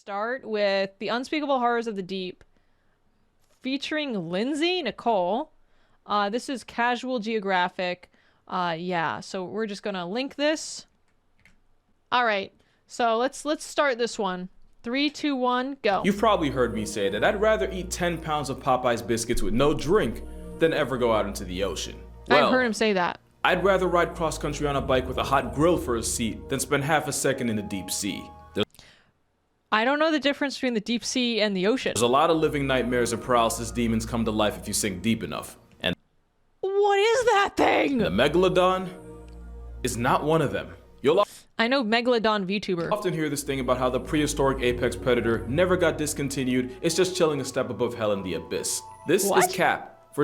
start with The Unspeakable Horrors of the Deep, featuring Lindsay Nicole. This is Casual Geographic. Yeah, so we're just gonna link this. All right, so let's start this one. 3, 2, 1, go. You've probably heard me say that I'd rather eat 10 pounds of Popeye's biscuits with no drink than ever go out into the ocean. Well, I've heard him say that. I'd rather ride cross country on a bike with a hot grill for a seat than spend half a second in the deep sea. I don't know the difference between the deep sea and the ocean. There's a lot of living nightmares and paralysis demons come to life if you sink deep enough. And what is that thing? the megalodon is not one of them. I know Megalodon VTuber. Often hear this thing about how the prehistoric apex predator never got discontinued. It's just chilling a step above hell in the abyss. This is cap for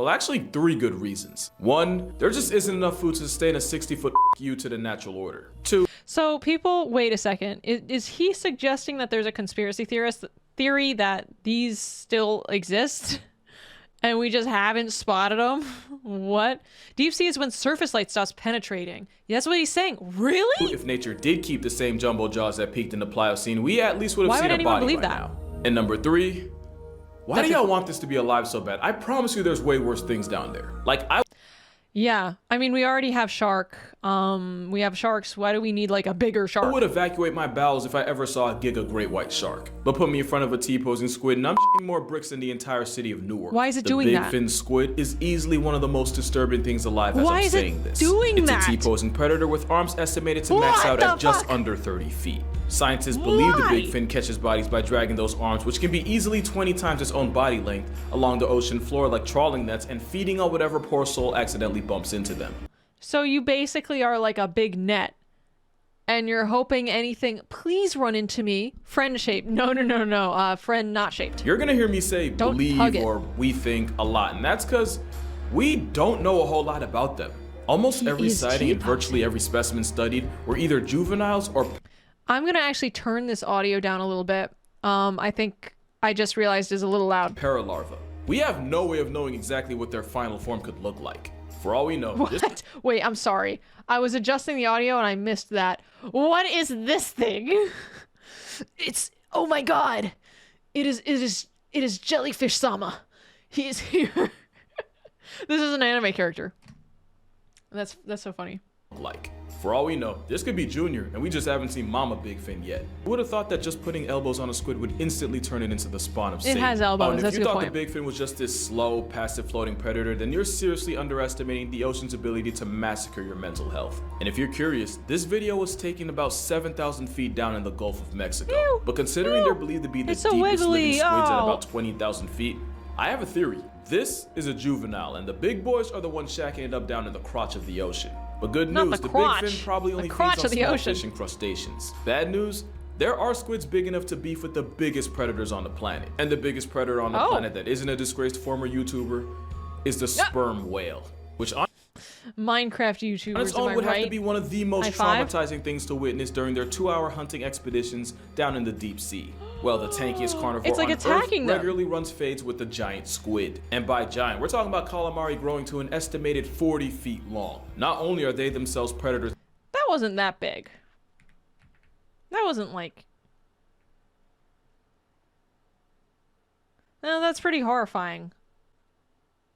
actually three good reasons. One, there just isn't enough food to sustain a 60-foot you to the natural order. Two, so people, wait a second. Is he suggesting that there's a conspiracy theory that these still exist? And we just haven't spotted them? What? Deep sea is when surface light stops penetrating. That's what he's saying. Really? if nature did keep the same jumbo jaws that peaked in the Pliocene, we at least would have seen a body by now. And number three, why do y'all want this to be alive so bad? I promise you there's way worse things down there. Yeah, I mean, we already have shark. We have sharks. Why do we need like a bigger shark? I would evacuate my bowels if I ever saw a giga great white shark. But put me in front of a T-posing squid and I'm shitting more bricks than the entire city of Newark. Why is it doing that? The big fin squid is easily one of the most disturbing things alive as I'm saying this. Why is it doing that? It's a T-posing predator with arms estimated to max out at just under 30 feet. Scientists believe the big fin catches bodies by dragging those arms, which can be easily 20 times its own body length, along the ocean floor like trawling nets and feeding on whatever poor soul accidentally bumps into them. So you basically are like a big net, and you're hoping anything, please run into me, friend shaped. No, friend not shaped. You're gonna hear me say Don't believe or we think a lot, and that's because we don't know a whole lot about them. Almost every sighting and virtually every specimen studied were either juveniles or... I'm gonna actually turn this audio down a little bit. I think I just realized is a little loud. Paralarva. We have no way of knowing exactly what their final form could look like. For all we know... What? Wait, I'm sorry. I was adjusting the audio and I missed that. What is this thing? It's... Oh my god! It is Jellyfish Sama. He is here. This is an anime character. That's so funny. For all we know, this could be Junior, and we just haven't seen Mama Big Fin yet. Who would have thought that just putting elbows on a squid would instantly turn it into the spawn of Satan? It has elbows, that's a good point. If you thought the Big Fin was just this slow, passive floating predator, then you're seriously underestimating the ocean's ability to massacre your mental health. And if you're curious, this video was taken about 7,000 feet down in the Gulf of Mexico. But considering they're believed to be the deepest living squids at about 20,000 feet, I have a theory. This is a juvenile, and the big boys are the ones shacking it up down in the crotch of the ocean. But good news, the big fin probably only feeds on small fish and crustaceans. Bad news, there are squids big enough to beef with the biggest predators on the planet. And the biggest predator on the planet that isn't a disgraced former YouTuber is the sperm whale, which on Minecraft YouTubers, on its own would have to be one of the most traumatizing things to witness during their 2-hour hunting expeditions down in the deep sea. Well, the tankiest carnivore on Earth regularly runs fades with the giant squid. And by giant, we're talking about calamari growing to an estimated 40 feet long. Not only are they themselves predators... That wasn't that big. That wasn't like... No, that's pretty horrifying.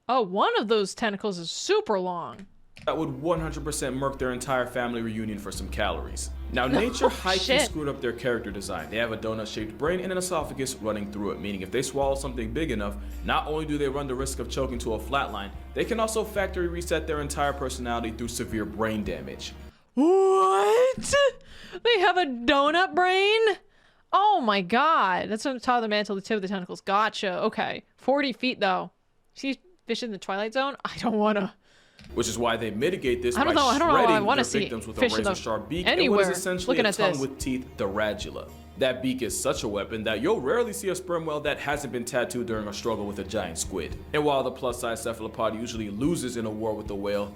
Oh, one of those tentacles is super long. That would 100% murk their entire family reunion for some calories. Now, nature high-key screwed up their character design. They have a donut-shaped brain and an esophagus running through it, meaning if they swallow something big enough, not only do they run the risk of choking to a flatline, they can also factory reset their entire personality through severe brain damage. What? They have a donut brain? Oh my god. That's on the top of the mantle, the tip of the tentacles. Gotcha. Okay. 40 feet, though. See fish in the Twilight Zone? I don't wanna... Which is why they mitigate this by shredding their victims with a razor-sharp beak and what is essentially a tongue with teeth, the radula. That beak is such a weapon that you'll rarely see a sperm whale that hasn't been tattooed during a struggle with a giant squid. And while the plus-size cephalopod usually loses in a war with the whale,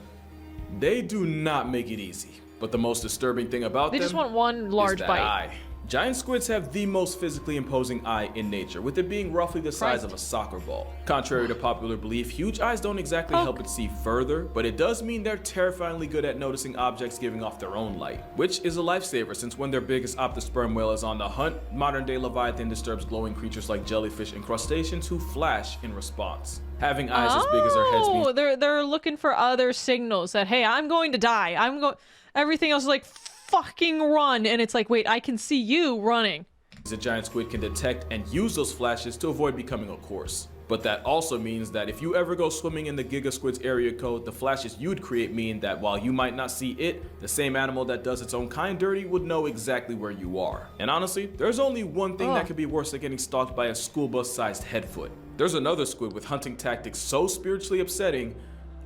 they do not make it easy. But the most disturbing thing about them just want one large is that bite. eye. Giant squids have the most physically imposing eye in nature, with it being roughly the size of a soccer ball. Contrary to popular belief, huge eyes don't exactly help it see further, but it does mean they're terrifyingly good at noticing objects giving off their own light, which is a lifesaver since when their biggest optosperm whale is on the hunt, modern-day Leviathan disturbs glowing creatures like jellyfish and crustaceans who flash in response. Having eyes as big as our heads means they're looking for other signals that, hey, I'm going to die. Everything else is like, fucking run, and it's like, wait, I can see you running. a giant squid can detect and use those flashes to avoid becoming a corpse. But that also means that if you ever go swimming in the Giga Squid's area code, the flashes you'd create mean that while you might not see it, the same animal that does its own kind dirty would know exactly where you are. And honestly, there's only one thing that could be worse than getting stalked by a school bus-sized headfoot. There's another squid with hunting tactics so spiritually upsetting,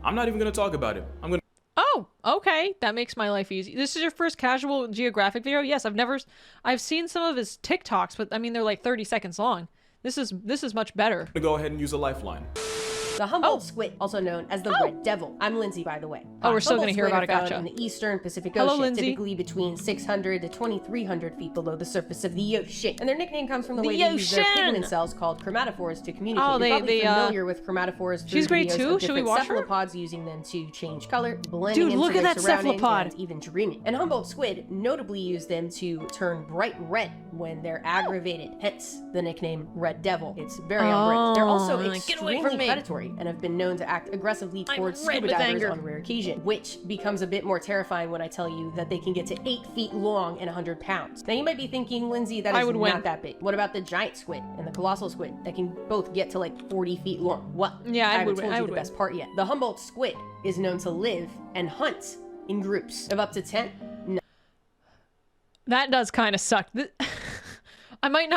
I'm not even gonna talk about it. Oh, okay. That makes my life easy. This is your first casual Geographic video? Yes, I've seen some of his TikToks, but I mean, they're like 30 seconds long. This is much better. I'm gonna go ahead and use a lifeline. The Humboldt squid, also known as the red devil. I'm Lindsay, by the way. Oh, we're still gonna hear about it. Humboldt Gotcha. squid are found in the eastern Pacific Hello, Ocean, Lindsay. typically between 600 to 2,300 feet below the surface of the ocean. And their nickname comes from the way they use their pigment cells called chromatophores to communicate. Oh, You're probably familiar with chromatophores through she's great videos too. of Should we different watch her? cephalopods using them to change color, blending into look at their that surroundings, cephalopod. and even dreaming. And Humboldt squid notably use them to turn bright red when they're aggravated, hence the nickname red devil. It's very on brand. They're also get away from extremely me. predatory and have been known to act aggressively towards red scuba with divers anger. on rare occasion, which becomes a bit more terrifying when I tell you that they can get to 8 feet long and 100 pounds. Now you might be thinking, Lindsay, that I is would not win. that big. What about the giant squid and the colossal squid that can both get to like 40 feet long? Well, Yeah, I I haven't would told win. you the best part yet. The Humboldt squid is known to live and hunt in groups of up to 10. No. That does kind of suck. I might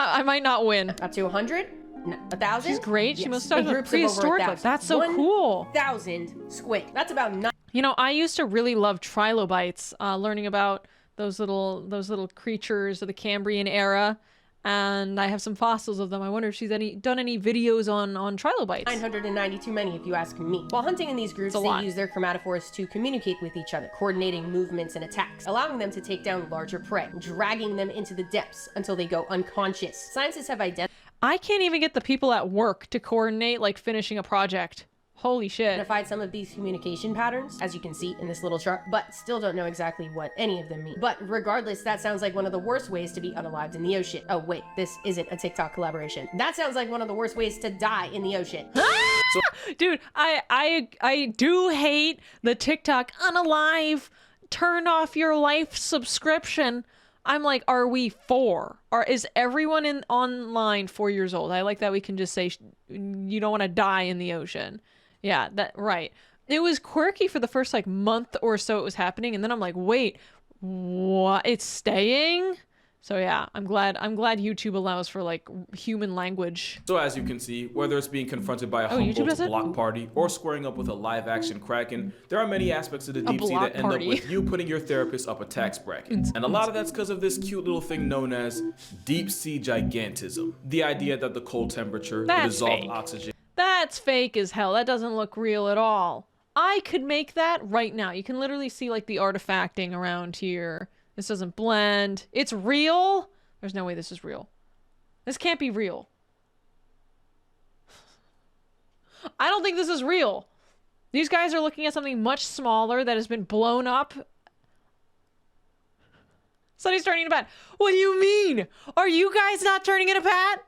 not win. Up to 100? No, 1,000? She's great. She Yes. must start In with groups of over prehistoric. 1,000. That's so cool. 1,000 squid. That's about 9. You know, I used to really love trilobites, learning about those little creatures of the Cambrian era, and I have some fossils of them. I wonder if she's done any videos on trilobites. 990 too many if you ask me. While hunting in these groups, a they lot. use their chromatophores to communicate with each other, coordinating movements and attacks, allowing them to take down larger prey, dragging them into the depths until they go unconscious. Scientists have I can't even get the people at work to coordinate like finishing a project. Holy shit. identified some of these communication patterns, as you can see in this little chart, but still don't know exactly what any of them mean. But regardless, that sounds like one of the worst ways to be unalived in the ocean. Oh wait, this isn't a TikTok collaboration. That sounds like one of the worst ways to die in the ocean. Dude, I do hate the TikTok unalive, turn off your life subscription. I'm like, are we 4? Or is everyone online 4 years old? I like that we can just say you don't want to die in the ocean. Yeah, right. It was quirky for the first like month or so it was happening, and then I'm like, wait, what? It's staying? So yeah, I'm glad YouTube allows for like human language. So as you can see, whether it's being confronted by a YouTube Humboldt does it? block party or squaring up with a live-action kraken, there are many aspects of the deep sea block that end up party. with you putting your therapist up a tax bracket. And a lot of that's because of this cute little thing known as deep sea gigantism. The idea that the cold temperature, the That's dissolved fake. oxygen, That's fake as hell. That doesn't look real at all. I could make that right now. You can literally see like the artifacting around here. This doesn't blend. It's real? There's no way this is real. This can't be real. I don't think this is real. These guys are looking at something much smaller that has been blown up. Sunny's turning into a pat. What do you mean? Are you guys not turning into a pat?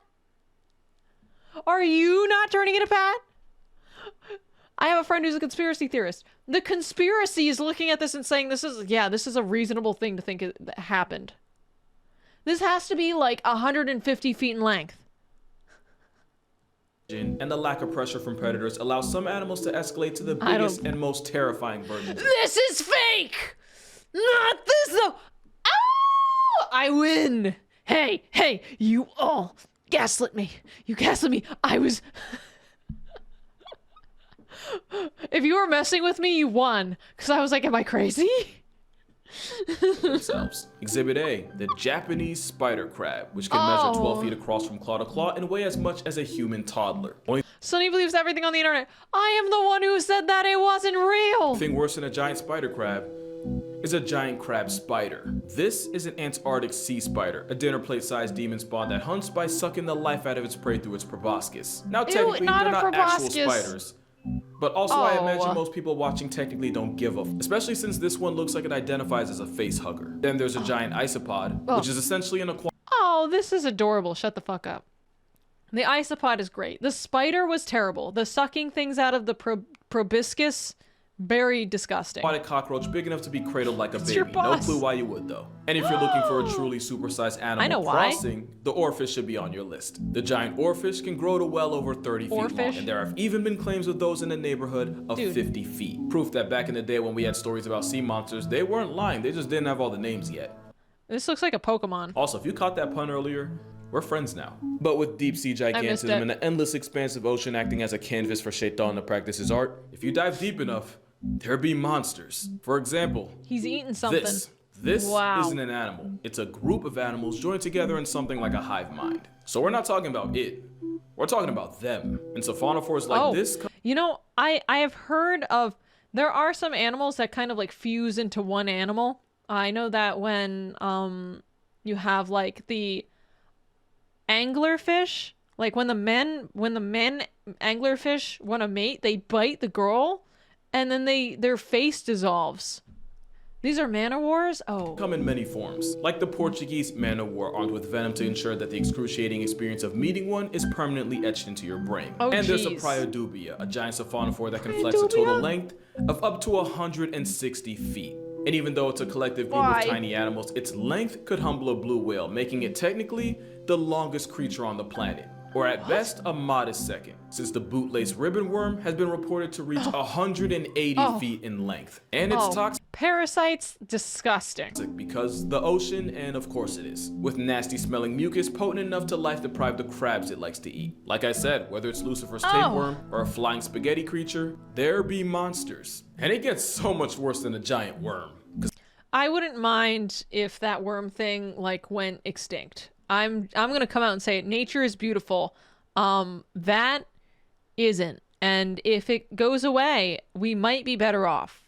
Are you not turning into a pat? I have a friend who's a conspiracy theorist. The conspiracy is looking at this and saying this is a reasonable thing to think that happened. This has to be like 150 feet in length. and the lack of pressure from predators allows some animals to escalate to the biggest and most terrifying versions. This is fake! Not this though! Ow! I win! Hey, you all gaslit me. You gaslit me. I was... If you were messing with me, you won. Because I was like, am I crazy? Themselves. Exhibit A, the Japanese spider crab, which can measure 12 feet across from claw to claw and weigh as much as a human toddler. Only Sonny believes everything on the internet. I am the one who said that it wasn't real. thing worse than a giant spider crab is a giant crab spider. This is an Antarctic sea spider, a dinner plate-sized demon spawn that hunts by sucking the life out of its prey through its proboscis. Now technically, not they're a not actual proboscis. spiders. But also, I Oh. imagine most people watching technically don't give a especially since this one looks like it identifies as a face hugger. Then there's a giant isopod, which is essentially an aquatic Oh, this is adorable. Shut the fuck up. The isopod is great. The spider was terrible. The sucking things out of the proboscis, very disgusting. cockroach big enough to be cradled like a It's your baby. No boss. clue why you would though. And if you're looking for a truly supersized animal I know why. crossing, the oarfish should be on your list. The giant oarfish can grow to well over 30 feet long, Oarfish? and there have even been claims of those in the neighborhood of Dude. 50 feet. Proof that back in the day when we had stories about sea monsters, they weren't lying, they just didn't have all the names yet. This looks like a Pokemon. Also, if you caught that pun earlier, we're friends now. But with deep sea missed gigantism it. and the endless expanse of ocean acting as a canvas for Shaitan to practice his art, if you dive deep enough, there be monsters. For example, He's eating something. This Wow. isn't an animal. It's a group of animals joined together in something like a hive mind. So we're not talking about it. We're talking about them. And sophonophores like this You know, I have heard of, there are some animals that kind of like fuse into one animal. I know that when you have like the anglerfish, like when the men anglerfish want to mate, they bite the girl and then their face dissolves. These are man-o-wars? Oh. come in many forms, like the Portuguese man-o-war armed with venom to ensure that the excruciating experience of meeting one is permanently etched into your brain. Oh, and there's a jeez. Priodubia, a giant sophonophore that can flex a total Priodubia? length of up to 160 feet. And even though it's a collective group Why? of tiny animals, its length could humble a blue whale, making it technically the longest creature on the planet. Or at best, a modest second, since the bootlace ribbon worm has been reported to reach 180 feet in length. And it's toxic Parasites, disgusting. because the ocean, and of course it is, with nasty smelling mucus potent enough to life deprive the crabs it likes to eat. Like I said, whether it's Lucifer's tapeworm or a flying spaghetti creature, there be monsters. And it gets so much worse than a giant worm. I wouldn't mind if that worm thing like went extinct. I'm gonna come out and say it. Nature is beautiful. That isn't. And if it goes away, we might be better off.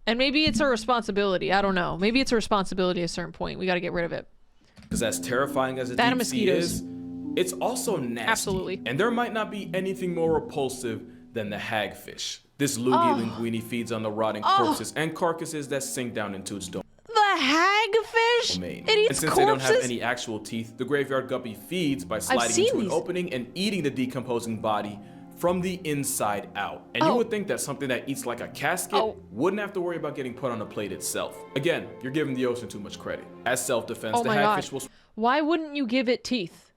And maybe it's a responsibility. I don't know. Maybe it's a responsibility at a certain point. We got to get rid of it. Because as terrifying as a That and deep sea mosquitoes. is, it's also nasty. Absolutely. And there might not be anything more repulsive than the hagfish. This loogie linguini feeds on the rotting corpses and carcasses that sink down into its domain. The hagfish? It And eats since they don't have corpses? any actual teeth, the graveyard guppy feeds by sliding seen into an these. opening and eating the decomposing body from the inside out. And you would think that something that eats like a casket wouldn't have to worry about getting put on a plate itself. Again, you're giving the ocean too much credit. As self-defense, Oh the my God. hagfish will Why wouldn't you give it teeth?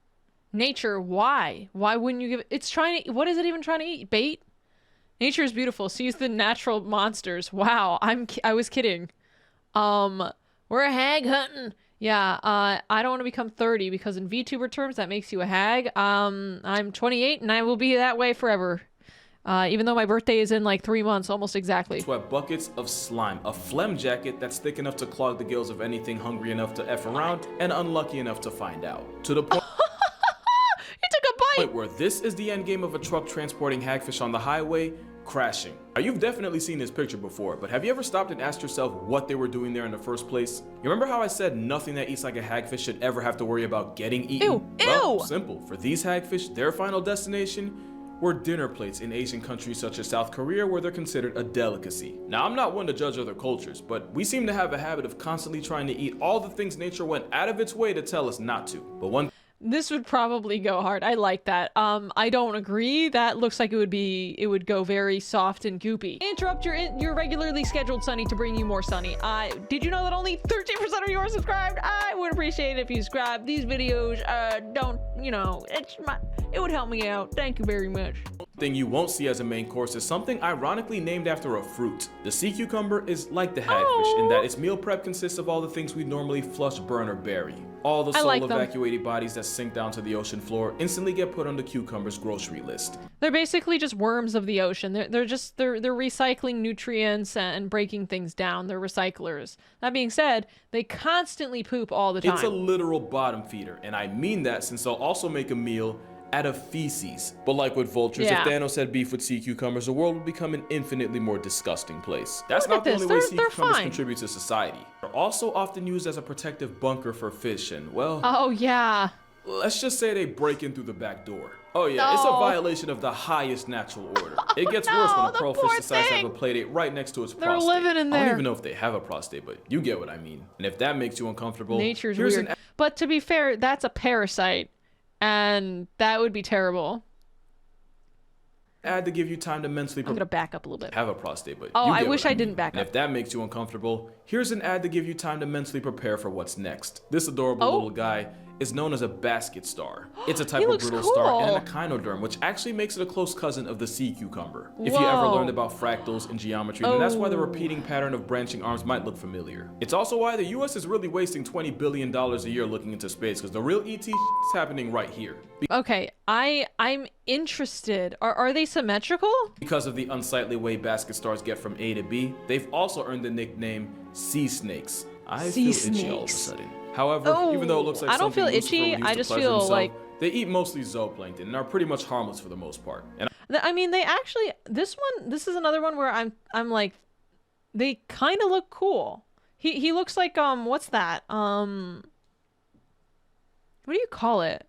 Nature, why? Why wouldn't you give it? It's trying to, what is it even trying to eat? Bait? Nature is beautiful. Sees the natural monsters. Wow, I was kidding. We're hag hunting. Yeah, I don't want to become 30 because in VTuber terms that makes you a hag. I'm 28 and I will be that way forever. Even though my birthday is in like 3 months, almost exactly. sweat buckets of slime, a phlegm jacket that's thick enough to clog the gills of anything hungry enough to F around and unlucky enough to find out. To the point It took a bite. where this is the end game of a truck transporting hagfish on the highway, crashing. Now, you've definitely seen this picture before, but have you ever stopped and asked yourself what they were doing there in the first place? You remember how I said nothing that eats like a hagfish should ever have to worry about getting eaten? Ew, Well, ew. simple. For these hagfish, their final destination were dinner plates in Asian countries such as South Korea, where they're considered a delicacy. Now, I'm not one to judge other cultures, but we seem to have a habit of constantly trying to eat all the things nature went out of its way to tell us not to. But one This would probably go hard. I like that. I don't agree. That looks like it would go very soft and goopy. Interrupt your regularly scheduled Sunny to bring you more Sunny. Did you know that only 13% of you are subscribed? I would appreciate it if you subscribe. These videos, it would help me out. Thank you very much. thing you won't see as a main course is something ironically named after a fruit. The sea cucumber is like the hagfish in that its meal prep consists of all the things we normally flush, burn, or bury. All the I like soul them. evacuated bodies that sink down to the ocean floor instantly get put on the cucumber's grocery list. They're basically just worms of the ocean. They're recycling nutrients and breaking things down. They're recyclers. That being said, they constantly poop all the time. It's a literal bottom feeder, and I mean that since they'll also make a meal out of feces. But like with vultures, Yeah. if Thanos had beef with sea cucumbers, the world would become an infinitely more disgusting place. That's Look not at the this. only way They're sea cucumbers fine. contribute to society. They're also often used as a protective bunker for fish and, well, Oh yeah. let's just say they break in through the back door. Oh yeah, it's a No. violation of the highest natural order. It gets worse when No, a the pearlfish poor decides to have a thing. play date right next to its They're prostate. living in I don't there. even know if they have a prostate, but you get what I mean. And if that makes you uncomfortable, Nature's here's weird. an But to be fair, that's a parasite, and that would be terrible. ad to give you time to mentally I'm gonna back up a little bit. have a prostate, but Oh, you I get wish what I didn't mean. back And up. if that makes you uncomfortable, here's an ad to give you time to mentally prepare for what's next. This adorable Oh. little guy is known as a basket star. It's a type He of looks brittle star and an cool. echinoderm, which actually makes it a close cousin of the sea cucumber. If you ever Whoa. learned about fractals and geometry, then that's why the Oh. repeating pattern of branching arms might look familiar. It's also why the US is really wasting $20 billion a year looking into space, because the real ET is happening right here. Okay, I'm interested. Are they symmetrical? Because of the unsightly way basket stars get from A to B, they've also earned the nickname sea snakes. I Sea feel itchy all of a snakes. sudden. However, even though it looks like I don't something feel Lucifer itchy, would use I to just pleasure feel himself, like- they eat mostly zooplankton and are pretty much harmless for the most part. And I mean, they actually. This is another one where I'm like, they kind of look cool. He looks like what's that? What do you call it?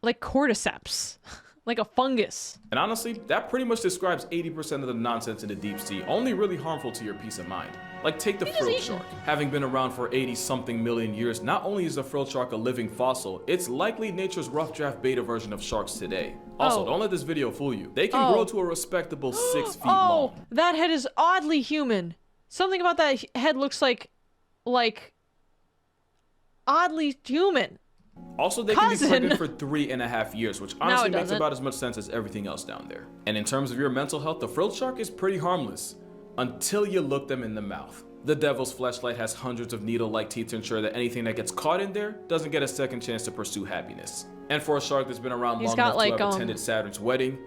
Like cordyceps, like a fungus. And honestly, that pretty much describes 80% of the nonsense in the deep sea, only really harmful to your peace of mind. Like take the frill shark. Having been around for 80-something million years, not only is the frill shark a living fossil, it's likely nature's rough draft beta version of sharks today. Also, Oh. don't let this video fool you. They can grow to a respectable 6 feet Oh, long. that head is oddly human. Something about that head looks like oddly human. Also, they can be Cousin. pregnant for 3.5 years, which honestly makes doesn't. about as much sense as everything else down there. And in terms of your mental health, the frilled shark is pretty harmless until you look them in the mouth. The devil's fleshlight has hundreds of needle-like teeth to ensure that anything that gets caught in there doesn't get a second chance to pursue happiness. And for a shark that's been around He's long got, enough like, to have attended Saturn's wedding,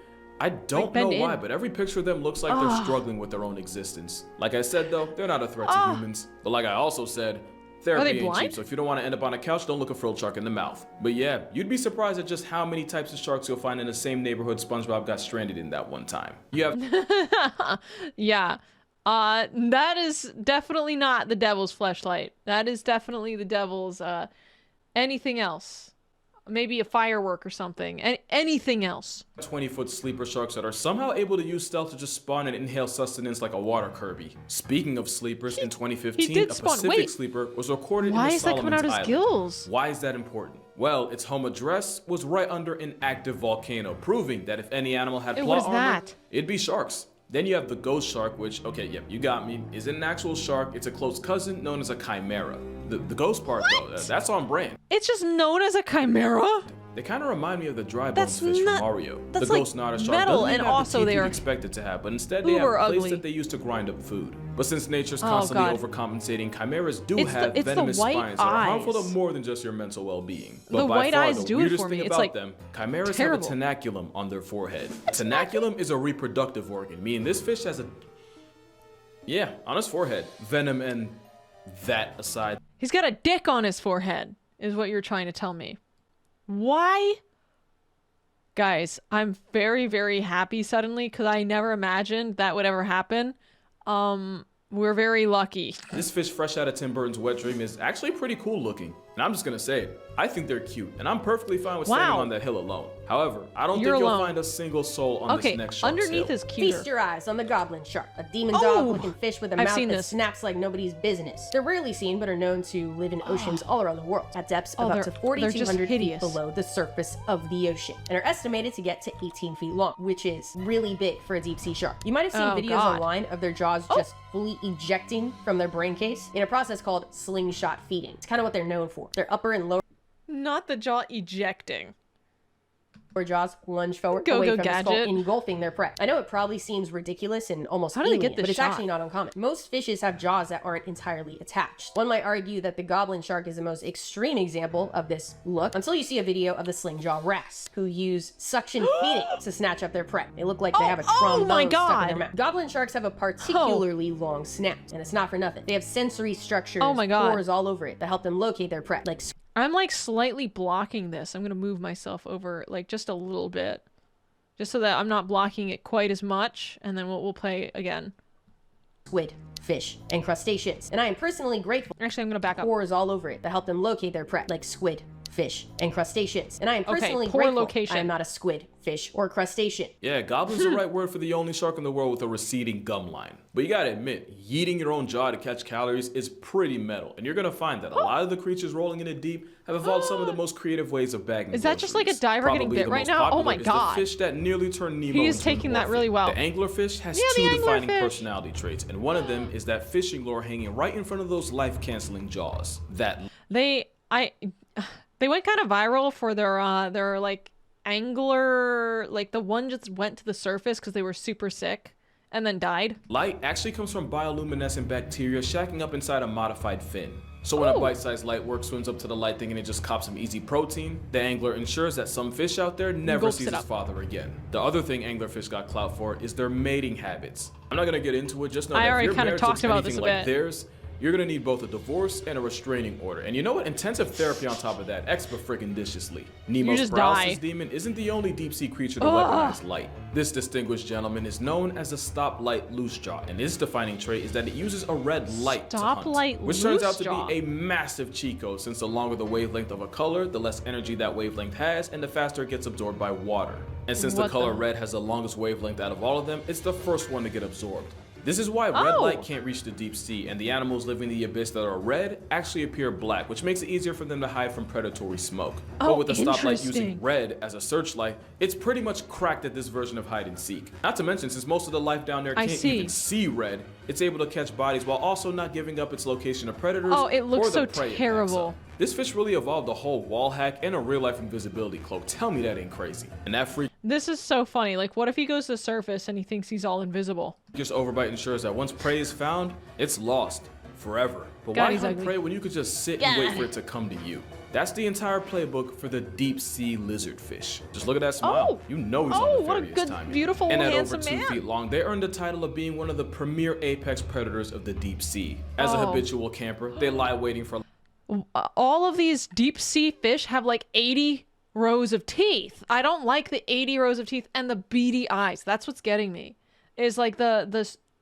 I don't bend know why, in. but every picture of them looks like they're struggling with their own existence. Like I said though, they're not a threat to humans. But like I also said, therapy they ain't blind? cheap, so if you don't want to end up on a couch, don't look a frilled shark in the mouth. But yeah, you'd be surprised at just how many types of sharks you'll find in the same neighborhood SpongeBob got stranded in that one time. You have Yeah. That is definitely not the devil's fleshlight. That is definitely the devil's anything else. Maybe a firework or something. Anything else. 20-foot sleeper sharks that are somehow able to use stealth to just spawn and inhale sustenance like a water Kirby. Speaking of sleepers, in 2015, did a spawn- Pacific wait. sleeper was recorded Why in the is that coming Solomons out his Islands. gills? Why is that important? Well, its home address was right under an active volcano, proving that if any animal had Hey, plot what is armor, that? it'd be sharks. Then you have the ghost shark, which, okay, yep, you got me, isn't an actual shark. It's a close cousin known as a chimera. The ghost part, though, that's on brand. It's just known as a chimera? They kind of remind me of the dry That's bones fish not- from Mario. The that's like ghost not a shark metal, doesn't and even have also the teeth they you'd are expect it to have, but instead they have uber plates ugly. that they use to grind up food. But since nature's Oh, constantly God. overcompensating, chimeras do It's the- have it's the venomous white spines that are harmful to eyes. more than just your mental well-being. But The by white far, eyes the do it weirdest for thing me. It's about like them, chimeras terrible. have a tenaculum on their forehead. Tenaculum is a reproductive organ, meaning this fish has a on his forehead. Venom and that aside, He's got a dick on his forehead, is what you're trying to tell me. Why? Guys, I'm very, very happy suddenly because I never imagined that would ever happen. We're very lucky. this fish fresh out of Tim Burton's Wet Dream is actually pretty cool looking. And I'm just gonna say it, I think they're cute, and I'm perfectly fine with standing Wow. on that hill alone. However, I don't You're think you'll alone. find a single soul on Okay, this next shark's underneath hill. is cuter. Feast your eyes on the goblin shark, a demon Oh! dog-looking fish with a I've mouth seen that this. snaps like nobody's business. They're rarely seen, but are known to live in oceans all around the world, at depths of Oh, up to they're 4,200 just feet hideous. below the surface of the ocean, and are estimated to get to 18 feet long, which is really big for a deep-sea shark. You might have seen Oh, videos God. online of their jaws just fully ejecting from their brain case in a process called slingshot feeding. It's kind of what they're known for. Their upper and lower Not the jaw ejecting. jaws lunge forward Go, away go, from the skull, gadget. engulfing their prey. I know it probably seems ridiculous and almost How do they alien, get this but it's shot? actually not uncommon. Most fishes have jaws that aren't entirely attached. One might argue that the goblin shark is the most extreme example of this look, until you see a video of the sling jaw wrasse, who use suction feeding to snatch up their prey. They look like they have a oh trombone my stuck in God. their mouth. Goblin sharks have a particularly long snout, and it's not for nothing. They have sensory structures, Oh my God. pores all over it that help them locate their prey, like I'm like slightly blocking this. I'm gonna move myself over like just a little bit. Just so that I'm not blocking it quite as much, and then we'll play again. Squid, fish, and crustaceans. And I am personally grateful. Actually, I'm gonna back up. Pores all over it that help them locate their prey, like squid, fish, and crustaceans. And I am personally pore grateful location. I am not a squid, fish, or crustacean. Yeah, goblin's the right word for the only shark in the world with a receding gum line. But you gotta admit, yeeting your own jaw to catch calories is pretty metal, and you're gonna find that a lot of the creatures rolling in it deep have evolved some of the most creative ways of bagging Is that just like a groceries. diver getting Probably bit the right most now? Oh popular my is god. The fish that nearly turned Nemo He is into an taking that orphan. really well. The anglerfish has Yeah, two the defining anglerfish. personality traits, and one of them is that fishing lure hanging right in front of those life-canceling jaws. They went kind of viral for their like angler, like the one just went to the surface because they were super sick and then died. Light actually comes from bioluminescent bacteria shacking up inside a modified fin. So when a bite-sized light work swims up to the light thinking it just cops some easy protein, the angler ensures that some fish out there never Gulps sees it its up. father again. The other thing anglerfish got clout for is their mating habits. I'm not gonna get into it, just know I that if already your kinda marriage talked looks about anything this a like bit. theirs, you're gonna need both a divorce and a restraining order. And you know what? Intensive therapy on top of that, extra freaking viciously. Nemo's just paralysis die. demon isn't the only deep-sea creature to weaponize light. This distinguished gentleman is known as the stoplight loosejaw, and his defining trait is that it uses a red light to hunt, Stoplight which turns out to loosejaw. be a massive cheat code, since the longer the wavelength of a color, the less energy that wavelength has, and the faster it gets absorbed by water. And since the What color the- red has the longest wavelength out of all of them, it's the first one to get absorbed. This is why red Oh. light can't reach the deep sea, and the animals living in the abyss that are red actually appear black, which makes it easier for them to hide from predatory smoke. Oh, But with the stoplight using interesting. red as a searchlight, it's pretty much cracked at this version of hide and seek. Not to mention, since most of the life down there I can't see. even see red, it's able to catch bodies while also not giving up its location to predators Oh, it looks or the so prey it backs terrible. up. This fish really evolved a whole wall hack and a real-life invisibility cloak. Tell me that ain't crazy. And that freak This is so funny. Like, what if he goes to the surface and he thinks he's all invisible? just overbite ensures that once prey is found, it's lost forever. But God, why he's hunt ugly. prey when you could just sit and wait God. for it to come to you? That's the entire playbook for the deep sea lizardfish. Just look at that smile. Oh. You know he's Oh, on what a nefarious good, timing. beautiful, And at over handsome 2 man. feet long, they earned the title of being one of the premier apex predators of the deep sea. As a Oh. habitual camper, they lie waiting for All of these deep sea fish have like 80 rows of teeth. I don't like the 80 rows of teeth and the beady eyes. That's what's getting me. Is like the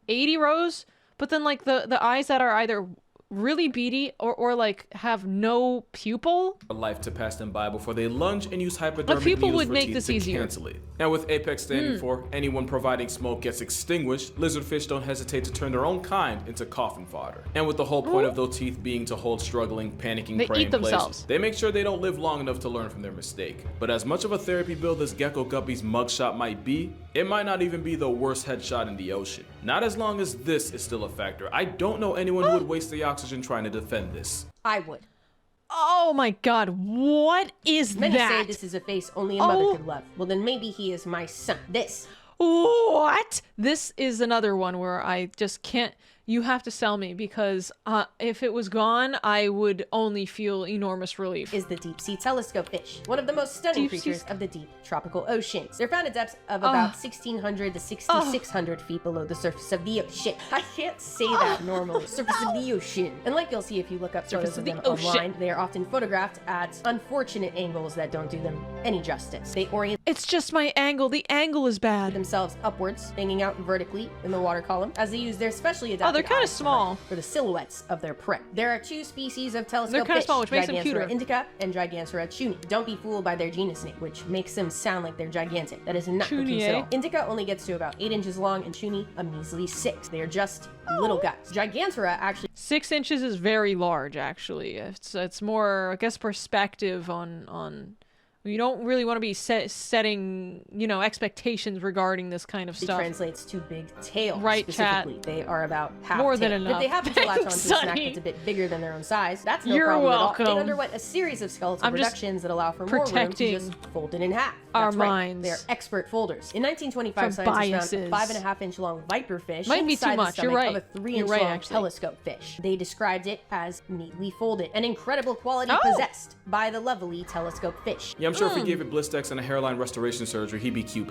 80 rows, but then like the eyes that are either really beady or like have no pupil. life to pass them by before they lunge and use hypodermic people needles would for make teeth this to easier. cancel it. And with Apex standing for anyone providing smoke gets extinguished, lizardfish don't hesitate to turn their own kind into coffin fodder. And with the whole point of those teeth being to hold struggling, panicking They prey eat in place, themselves. they make sure they don't live long enough to learn from their mistake. But as much of a therapy bill this gecko guppy's mugshot might be, it might not even be the worst headshot in the ocean. Not as long as this is still a factor. I don't know anyone who would waste the oxygen trying to defend this. I would. Oh my god, what is Many that? say this is a face only a mother Oh. could love. Well, then maybe he is my son. This What? This is another one where I just can't. You have to sell me because if it was gone, I would only feel enormous relief. is the deep sea telescope fish, one of the most stunning Deep sea- creatures of the deep tropical oceans. They're found at depths of about 1,600 to 6,600 feet below the surface of the ocean. I can't say that normally. Surface of the ocean. And like you'll see if you look up Surface photos of of the them ocean. online, they are often photographed at unfortunate angles that don't do them any justice. They orient It's just my angle. The angle is bad. themselves upwards, hanging out vertically in the water column, as they use their specially adapted they're kinda eyes to small. hunt for the silhouettes of their prey. There are two species of telescope They're kinda fish, small, which makes them Gigantura cuter. indica and Gigantura chuni. Don't be fooled by their genus name, which makes them sound like they're gigantic. That is not the Chuni, case at eh? all. Indica only gets to about 8 inches long, and chuni a measly 6. They are just little guys. Gigantura actually 6 inches is very large, actually. It's more, I guess, perspective on. You don't really want to be setting, expectations regarding this kind of stuff. translates to big tail. Right, chat. specifically. They are about half More than tail. enough. If they happen to latch onto a Thanks, snack Sonny. that's a bit bigger than their own size, that's no You're problem at all. welcome. They underwent a series of skeletal I'm just reductions that allow for more room to protecting just fold it in half. our That's right. minds. They're expert folders. In 1925, From scientists found biases. a 5.5-inch long viperfish Might be inside too the much. You're stomach right. of a 3-inch You're right, long actually. telescope fish. They described it as neatly folded, an incredible quality Oh. possessed by the lovely telescope fish. Yeah, I'm sure if he gave it Blistex and a hairline restoration surgery, he'd be cute.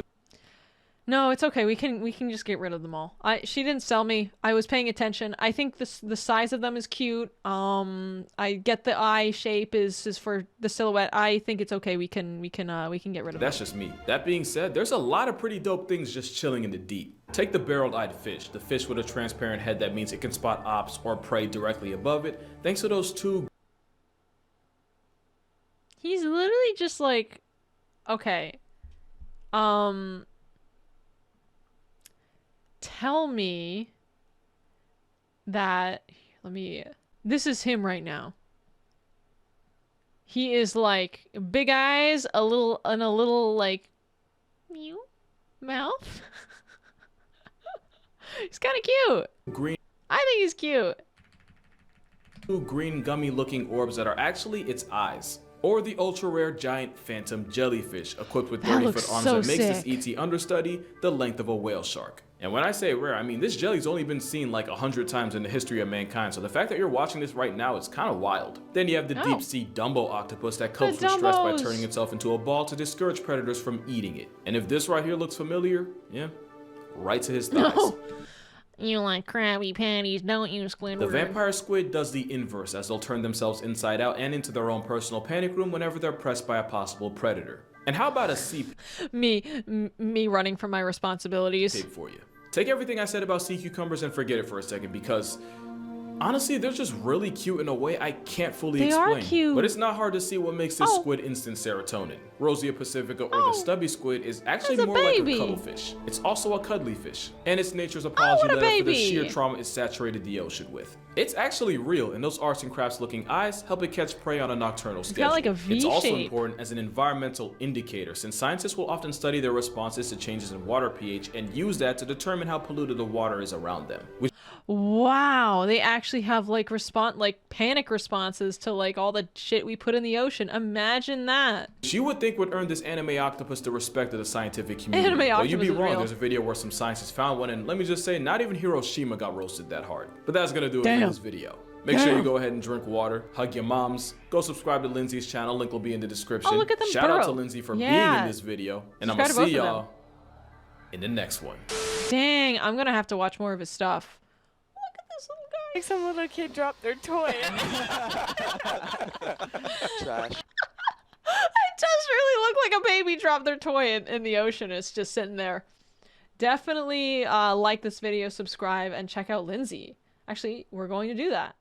No, it's okay. We can just get rid of them all. She didn't sell me. I was paying attention. I think the size of them is cute. I get the eye shape is for the silhouette. I think it's okay. We can get rid of That's them. just me. That being said, there's a lot of pretty dope things just chilling in the deep. Take the barrel-eyed fish, the fish with a transparent head that means it can spot ops or prey directly above it, thanks to those two. He's literally just like, okay, tell me that, this is him right now. He is like big eyes, a little like meow mouth. He's kind of cute. Green. I think he's cute. Two green gummy looking orbs that are actually its eyes. Or the ultra rare giant phantom jellyfish equipped with 30-foot arms that makes this ET understudy the length of a whale shark. And when I say rare, I mean this jelly's only been seen like 100 times in the history of mankind, so the fact that you're watching this right now is kind of wild. Then you have the deep sea Dumbo octopus that copes with stress by turning itself into a ball to discourage predators from eating it. And if this right here looks familiar, yeah, right to his thighs. No. You like Krabby Patties, don't you, Squidward? The vampire squid does the inverse, as they'll turn themselves inside out and into their own personal panic room whenever they're pressed by a possible predator. And how about a sea me running from my responsibilities. pig for you? Take everything I said about sea cucumbers and forget it for a second, because honestly, they're just really cute in a way I can't fully explain. They are cute. But it's not hard to see what makes this squid instant serotonin. Rosia pacifica, or the stubby squid, is actually more like a cuttlefish. It's also a cuddly fish, and it's nature's apology letter for the sheer trauma it saturated the ocean with. It's actually real, and those arts and crafts looking eyes help it catch prey on a nocturnal schedule. Got like a V it's also shape. important as an environmental indicator, since scientists will often study their responses to changes in water pH and use that to determine how polluted the water is around them. Wow, they actually have like panic responses to like all the shit we put in the ocean. Imagine that. Which you would think would earn this anime octopus the respect of the scientific community. Anime Well, you'd be octopus is wrong. real. There's a video where some scientists found one, and let me just say, not even Hiroshima got roasted that hard. But that's gonna do it for this video. Make sure you go ahead and drink water, hug your moms, go subscribe to Lindsay's channel, link will be in the description. Oh, look at them Shout out to burrow. Lindsay for being in this video, and I'm gonna Subscribe to see both of y'all in the next one. Dang, I'm gonna have to watch more of his stuff. Look at this little guy. Like some little kid dropped their toy. Trash. It does really look like a baby dropped their toy in the ocean. It's just sitting there. Definitely like this video, subscribe, and check out Lindsay. Actually, we're going to do that.